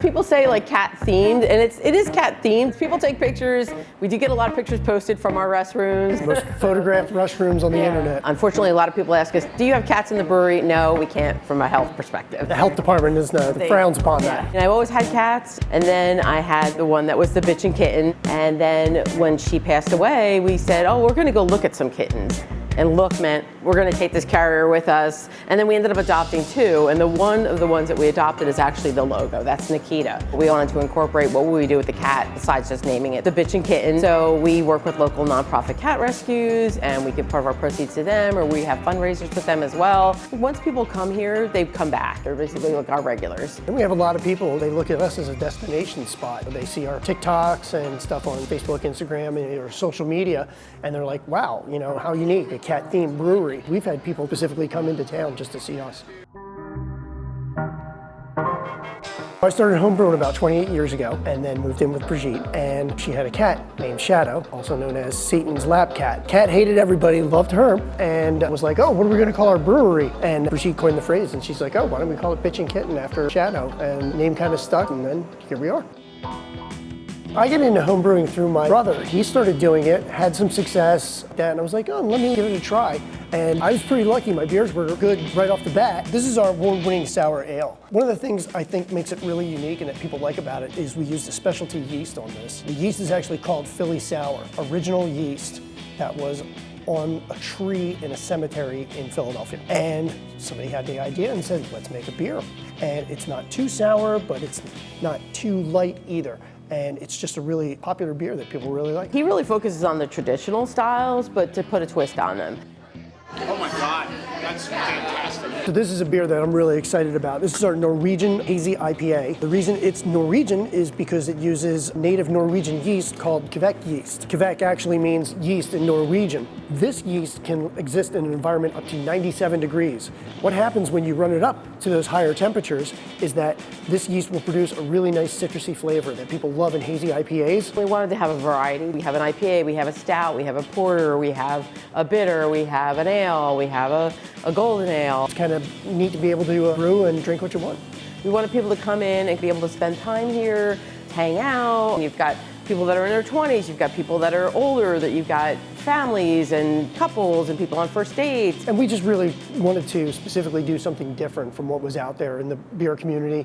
people say like cat themed, and it is cat themed. People take pictures. We do get a lot of pictures posted from our restrooms. Most photographed restrooms on the internet. Unfortunately, a lot of people ask us, do you have cats in the brewery? No, we can't from a health perspective. The health department is frowns upon that. And I've always had cats, and then I had the one that was the Bitchin kitten, and then when she passed away, we said, oh, we're gonna go look at some kittens. And look meant we're going to take this carrier with us. And then we ended up adopting two. And the one of the ones that we adopted is actually the logo. That's Nikita. We wanted to incorporate what would we do with the cat besides just naming it the Bitchin kitten. So we work with local nonprofit cat rescues, and we give part of our proceeds to them, or we have fundraisers with them as well. Once people come here, they come back. They're basically like our regulars. And we have a lot of people, they look at us as a destination spot. They see our TikToks and stuff on Facebook, Instagram, or social media, and they're like, wow, you know, how unique. A cat-themed brewery. We've had people specifically come into town just to see us. I started homebrewing about 28 years ago and then moved in with Brigitte, and she had a cat named Shadow, also known as Satan's lap cat. Cat hated everybody, loved her, and was like, oh, what are we gonna call our brewery? And Brigitte coined the phrase, and she's like, oh, why don't we call it Bitchin Kitten after Shadow? And the name kind of stuck, and then here we are. I get into homebrewing through my brother. He started doing it, had some success, and I was like, oh, let me give it a try. And I was pretty lucky. My beers were good right off the bat. This is our award-winning sour ale. One of the things I think makes it really unique and that people like about it is we use a specialty yeast on this. The yeast is actually called Philly Sour, original yeast that was on a tree in a cemetery in Philadelphia. And somebody had the idea and said, let's make a beer. And it's not too sour, but it's not too light either. And it's just a really popular beer that people really like. He really focuses on the traditional styles, but to put a twist on them. Oh my God, that's fantastic. So this is a beer that I'm really excited about. This is our Norwegian Hazy IPA. The reason it's Norwegian is because it uses native Norwegian yeast called Kveik yeast. Kveik actually means yeast in Norwegian. This yeast can exist in an environment up to 97 degrees. What happens when you run it up to those higher temperatures is that this yeast will produce a really nice citrusy flavor that people love in hazy IPAs. We wanted to have a variety. We have an IPA, we have a stout, we have a porter, we have a bitter, we have an ale, we have a golden ale. It's kind of neat to be able to brew and drink what you want. We wanted people to come in and be able to spend time here, hang out. You've got people that are in their 20s, you've got people that are older, that you've got families and couples and people on first dates. And we just really wanted to specifically do something different from what was out there in the beer community.